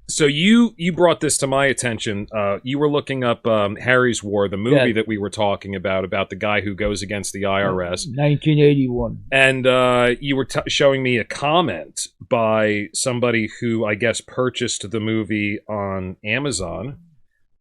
So you brought this to my attention. You were looking up Harry's War, the movie Yes. that we were talking about the guy who goes against the IRS. 1981. And you were showing me a comment by somebody who I guess purchased the movie on Amazon.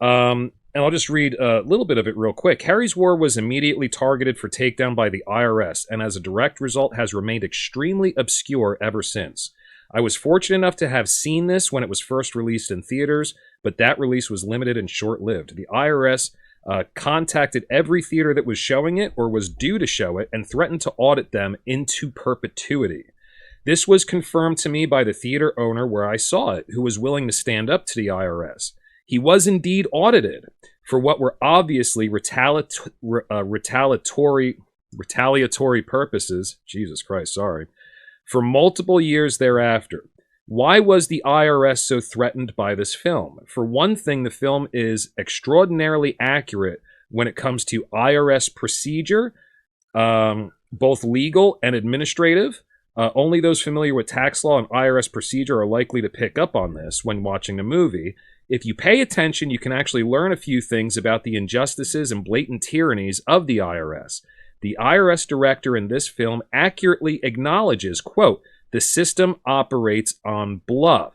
And I'll just read a little bit of it real quick. Harry's War was immediately targeted for takedown by the IRS, and as a direct result has remained extremely obscure ever since. I was fortunate enough to have seen this when it was first released in theaters, but that release was limited and short-lived. The IRS contacted every theater that was showing it or was due to show it and threatened to audit them into perpetuity. This was confirmed to me by the theater owner where I saw it, who was willing to stand up to the IRS. He was indeed audited for what were obviously retaliatory purposes. Jesus Christ, sorry. For multiple years thereafter. Why was the IRS so threatened by this film? For one thing, the film is extraordinarily accurate when it comes to IRS procedure, both legal and administrative. Only those familiar with tax law and IRS procedure are likely to pick up on this when watching the movie. If you pay attention, you can actually learn a few things about the injustices and blatant tyrannies of the IRS. The IRS director in this film accurately acknowledges, quote, the system operates on bluff.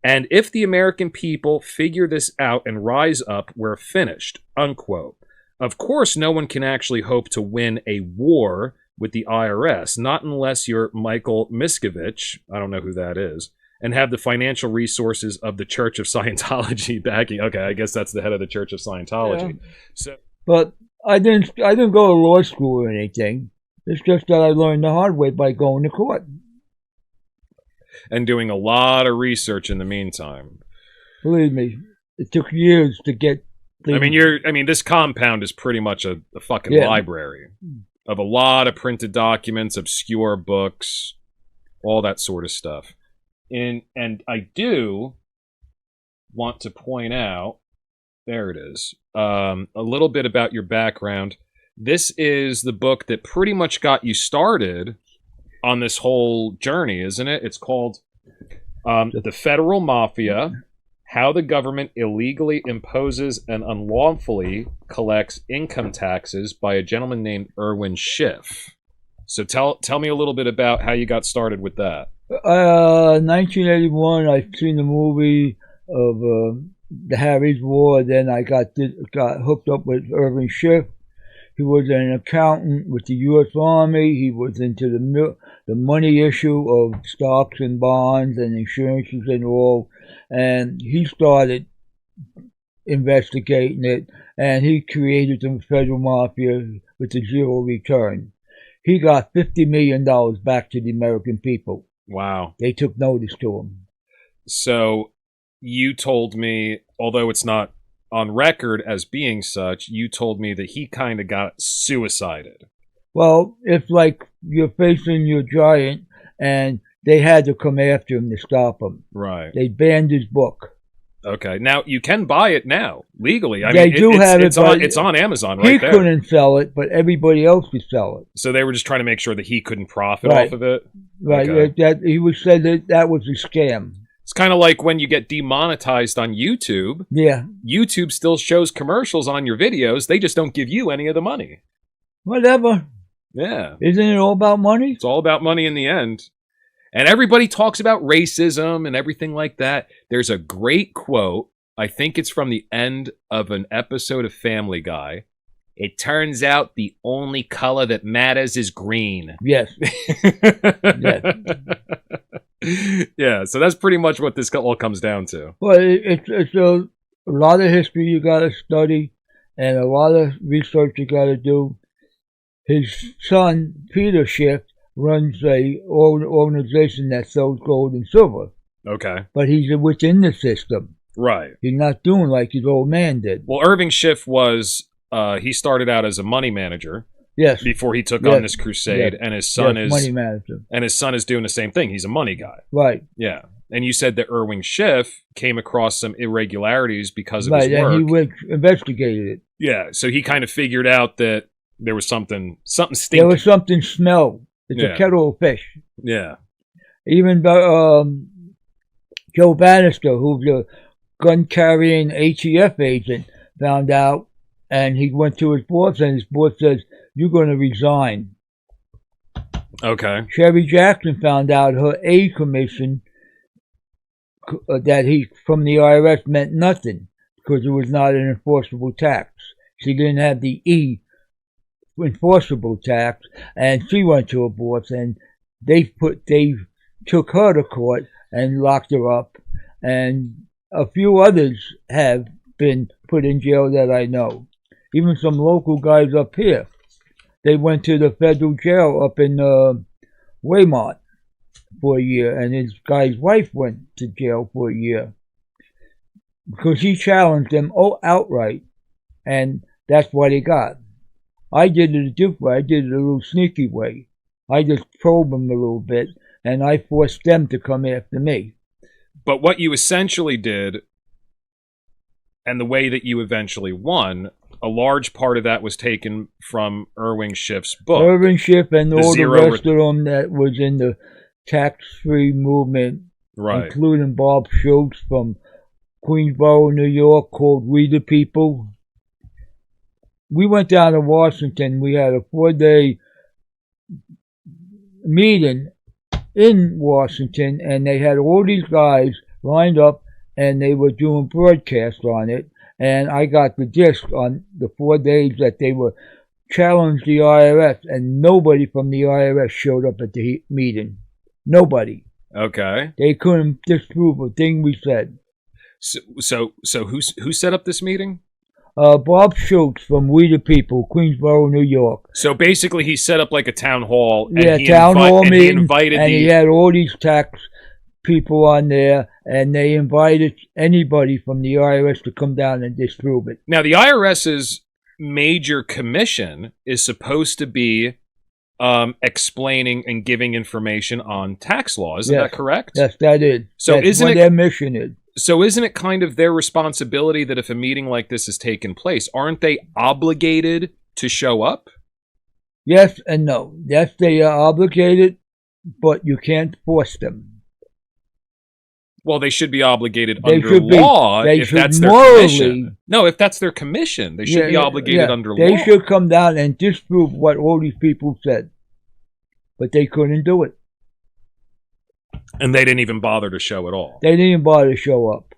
And if the American people figure this out and rise up, we're finished, unquote. Of course, no one can actually hope to win a war with the IRS, not unless you're Michael Miskovich, I don't know who that is, and have the financial resources of the Church of Scientology backing. Okay, I guess that's the head of the Church of Scientology. Yeah. So, But I didn't go to law school or anything. It's just that I learned the hard way by going to court. And doing a lot of research in the meantime. Believe me, it took years to get things. This compound is pretty much a fucking library of a lot of printed documents, obscure books, all that sort of stuff. And I do want to point out, there it is, a little bit about your background. This is the book that pretty much got you started on this whole journey, isn't it? It's called The Federal Mafia, How the Government Illegally Imposes and Unlawfully Collects Income Taxes by a gentleman named Irwin Schiff. So tell me a little bit about how you got started with that. 1981, I seen the movie of the Harry's War. Then I got hooked up with Irwin Schiff. He was an accountant with the U.S. Army. He was into the money issue of stocks and bonds and insurances and all. And he started investigating it, and he created the Federal Mafia with the zero return. He got $50 million back to the American people. Wow. They took notice to him. So you told me, although it's not on record as being such, you told me that he kind of got suicided. Well, it's like you're facing your giant, and they had to come after him to stop him. Right. They banned his book. Okay. Now, you can buy it now, legally. It's on Amazon right there. He couldn't sell it, but everybody else could sell it. So they were just trying to make sure that he couldn't profit off of it? Right. Okay. He was said that was a scam. It's kind of like when you get demonetized on YouTube. Yeah. YouTube still shows commercials on your videos. They just don't give you any of the money. Whatever. Yeah. Isn't it all about money? It's all about money in the end. And everybody talks about racism and everything like that. There's a great quote. I think it's from the end of an episode of Family Guy. It turns out the only color that matters is green. Yes. Yes. Yeah, so that's pretty much what this all comes down to. Well, it's a lot of history you got to study and a lot of research you got to do. His son, Peter Schiff, runs a organization that sells gold and silver. Okay. But he's within the system. Right. He's not doing like his old man did. Well, Irving Schiff was, he started out as a money manager. Yes. Before he took on this crusade, and his son is money manager. And his son is doing the same thing. He's a money guy. Right. Yeah. And you said that Irving Schiff came across some irregularities because of his work. Right, and he investigated it. Yeah, so he kind of figured out that there was something stinking. There was something smell. It's a kettle of fish. Yeah. Even Joe Bannister, who's a gun-carrying ATF agent, found out, and he went to his boss, and his boss says, "You're going to resign." Okay. Sherry Jackson found out her A commission that he from the IRS meant nothing because it was not an enforceable tax. She didn't have the E enforceable tax, and she went to her boss, and they took her to court and locked her up, and a few others have been put in jail that I know. Even some local guys up here. They went to the federal jail up in Waymont for a year, and his guy's wife went to jail for a year because he challenged them outright, and that's what he got. I did it a different way. I did it a little sneaky way. I just probed them a little bit, and I forced them to come after me. But what you essentially did, and the way that you eventually won, a large part of that was taken from Irving Schiff's book. Irving Schiff and all the rest of them that was in the tax-free movement, right, including Bob Schultz from Queensboro, New York, called We the People. We went down to Washington. We had a 4-day meeting in Washington, and they had all these guys lined up, and they were doing broadcasts on it. And I got the disc on the 4 days that they were challenged the IRS, and nobody from the IRS showed up at the meeting. Nobody. Okay. They couldn't disprove a thing we said. So who set up this meeting? Bob Schultz from We the People, Queensboro, New York. So basically, he set up like a town hall. And hall meeting, he invited and he had all these tax people on there, and they invited anybody from the IRS to come down and disprove it. Now, the IRS's major commission is supposed to be explaining and giving information on tax law. Isn't that correct? Yes, that is. So that's what their mission is. So isn't it kind of their responsibility that if a meeting like this has taken place, aren't they obligated to show up? Yes and no. Yes, they are obligated, but you can't force them. Well, they should be obligated under law if that's their commission. No, if that's their commission, they should be obligated under law. They should come down and disprove what all these people said. But they couldn't do it. And they didn't even bother to show at all. They didn't even bother to show up.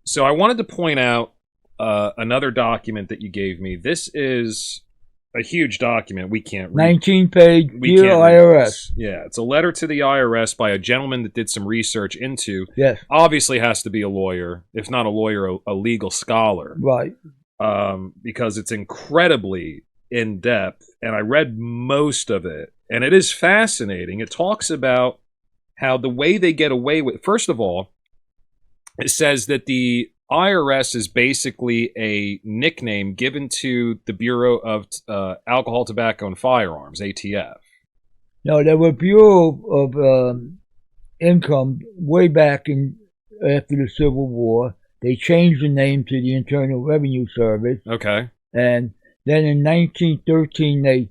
So I wanted to point out another document that you gave me. This is a huge document. We can't read. 19-page Dear IRS. Yeah, it's a letter to the IRS by a gentleman that did some research into. Yes. Obviously has to be a lawyer. If not a lawyer, a legal scholar. Right. Because it's incredibly in-depth. And I read most of it. And it is fascinating. It talks about how the way they get away with... First of all, it says that the IRS is basically a nickname given to the Bureau of Alcohol, Tobacco, and Firearms, ATF. No, there were Bureau of Income way back after the Civil War. They changed the name to the Internal Revenue Service. Okay. And then in 1913, they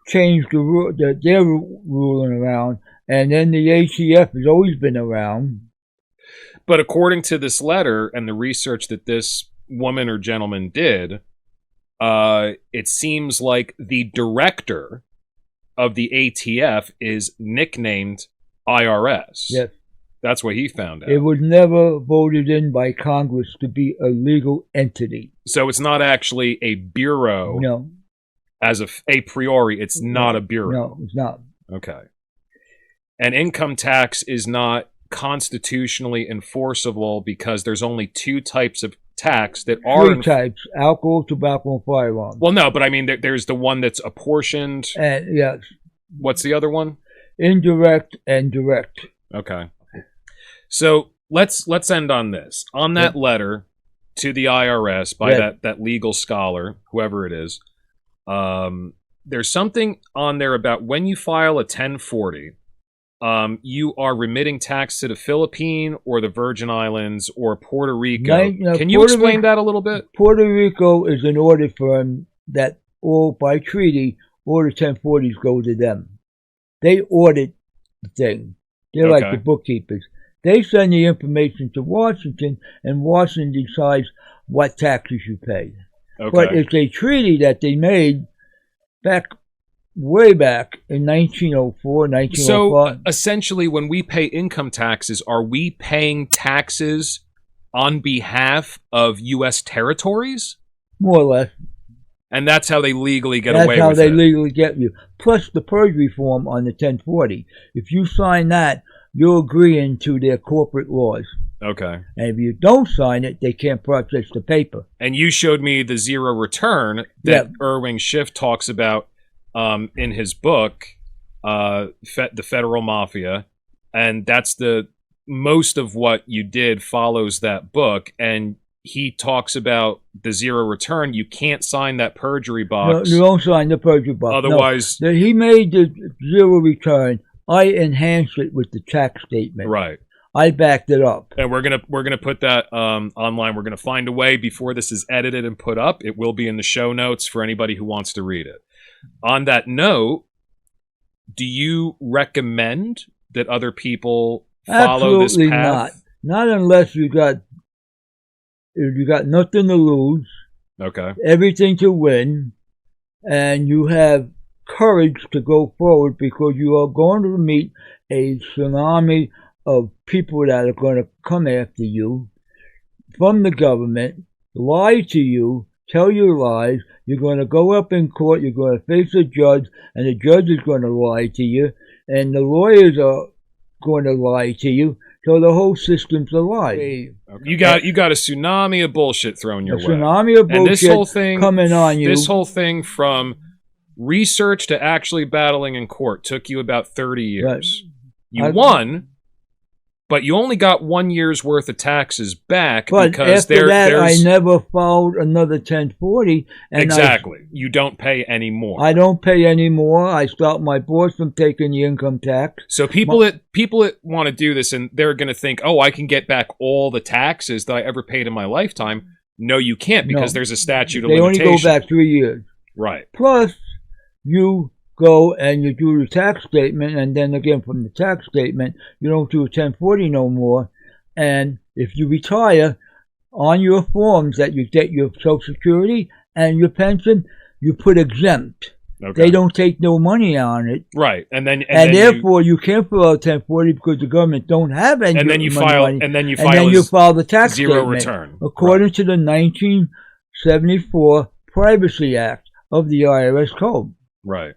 changed their ruling around. And then the ATF has always been around. But according to this letter and the research that this woman or gentleman did, it seems like the director of the ATF is nicknamed IRS. Yes. That's what he found out. It was never voted in by Congress to be a legal entity. So it's not actually a bureau. No. As a priori, it's not a bureau. No, it's not. Okay. And income tax is not constitutionally enforceable because there's only two types of tax that are... Three types: alcohol, tobacco, and firearms. Well, no, but I mean, there's the one that's apportioned. And yes. What's the other one? Indirect and direct. Okay. So let's end on this. On that letter to the IRS by that legal scholar, whoever it is, there's something on there about when you file a 1040, you are remitting tax to the Philippines or the Virgin Islands or Puerto Rico. Can you explain that a little bit? Puerto Rico is an audit firm that by treaty, all the 1040s go to them. They audit the thing. They're like the bookkeepers. They send the information to Washington, and Washington decides what taxes you pay. Okay. But it's a treaty that they made way back in 1904, 1905. So essentially, when we pay income taxes, are we paying taxes on behalf of U.S. territories? More or less. And that's how they legally get away with it. That's how they legally get you. Plus the perjury form on the 1040. If you sign that, you're agreeing to their corporate laws. Okay. And if you don't sign it, they can't process the paper. And you showed me the zero return that Irving Schiff talks about in his book, The Federal Mafia. And that's most of what you did follows that book. And he talks about the zero return. You can't sign that perjury box. No, you don't sign the perjury box. Otherwise, no. He made the zero return. I enhanced it with the tax statement. Right. I backed it up. And we're gonna put that online. We're gonna find a way before this is edited and put up. It will be in the show notes for anybody who wants to read it. On that note, do you recommend that other people follow Absolutely this path? Not unless you got nothing to lose. Okay. Everything to win, and you have courage to go forward, because you are going to meet a tsunami of people that are going to come after you from the government, lie to you, tell you lies. You're going to go up in court, you're going to face a judge, and the judge is going to lie to you, and the lawyers are going to lie to you. So the whole system's a lie. Okay. You got a tsunami of bullshit thrown your way. A tsunami of bullshit and this whole thing, coming on you. This whole thing from research to actually battling in court took you about 30 years. You won, but you only got 1 year's worth of taxes back, but because after that, I never filed another 1040. And exactly. You don't pay any more. I don't pay any more. I stop my boss from taking the income tax. So people that want to do this, and they're going to think, oh, I can get back all the taxes that I ever paid in my lifetime. No, you can't, because there's a statute of limitation. They only go back 3 years. Right. Plus, you go and you do the tax statement, and then again from the tax statement, you don't do a 1040 no more. And if you retire, on your forms that you get your Social Security and your pension, you put exempt. Okay. They don't take no money on it. Right. And therefore you can't file a 1040 because the government don't have any money. And then you file the tax zero statement return. According to the 1974 Privacy Act of the IRS Code. Right.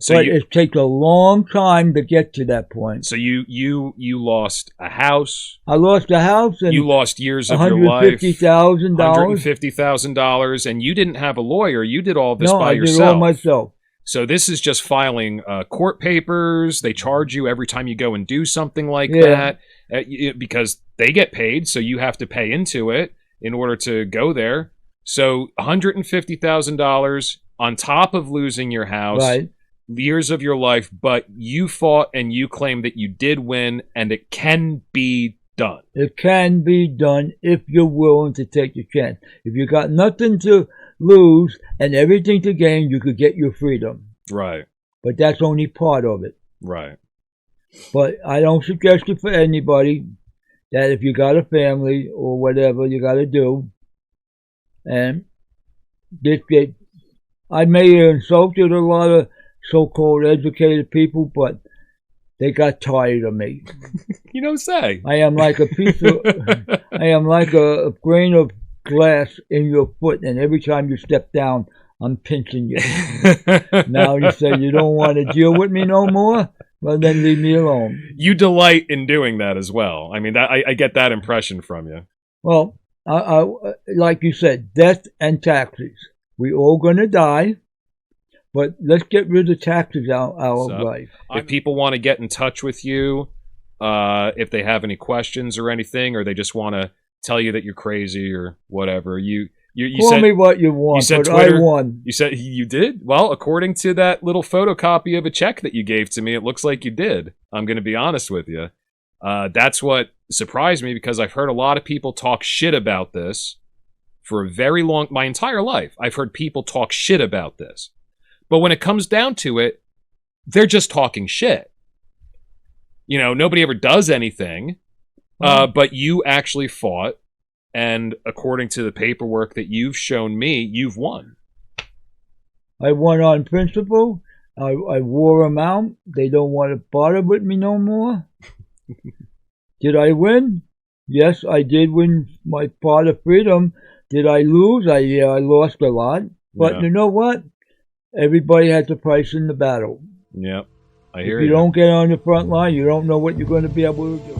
But it takes a long time to get to that point. So you lost a house. I lost a house, and you lost years of your life. $150,000. $150,000, and you didn't have a lawyer. You did all this by yourself. No, I did all myself. So this is just filing court papers. They charge you every time you go and do something like that, because they get paid. So you have to pay into it in order to go there. So $150,000 on top of losing your house. Right. Years of your life, but you fought and you claim that you did win, and it can be done. It can be done if you're willing to take your chance. If you got nothing to lose and everything to gain, you could get your freedom. Right. But that's only part of it. Right. But I don't suggest it for anybody, that if you got a family or whatever you got to do, and I may have insulted a lot of so-called educated people, but they got tired of me. You don't say. I am like a I am like a grain of glass in your foot, and every time you step down, I'm pinching you. Now you say you don't want to deal with me no more? Well, then leave me alone. You delight in doing that as well. I mean, I get that impression from you. Well, I like you said, death and taxes. We all going to die. But let's get rid of taxes out of life. If people want to get in touch with you, if they have any questions or anything, or they just want to tell you that you're crazy or whatever, you call me what you want. You said Twitter, I won. You said you did? Well, according to that little photocopy of a check that you gave to me, it looks like you did. I'm going to be honest with you. That's what surprised me, because I've heard a lot of people talk shit about this for my entire life. I've heard people talk shit about this. But when it comes down to it, they're just talking shit. You know, nobody ever does anything, but you actually fought, and according to the paperwork that you've shown me, you've won. I won on principle. I wore them out. They don't want to bother with me no more. Did I win? Yes, I did win my part of freedom. Did I lose? I lost a lot. But you know what? Everybody has a price in the battle. Yep, I hear you. If you don't get on the front line, you don't know what you're going to be able to do.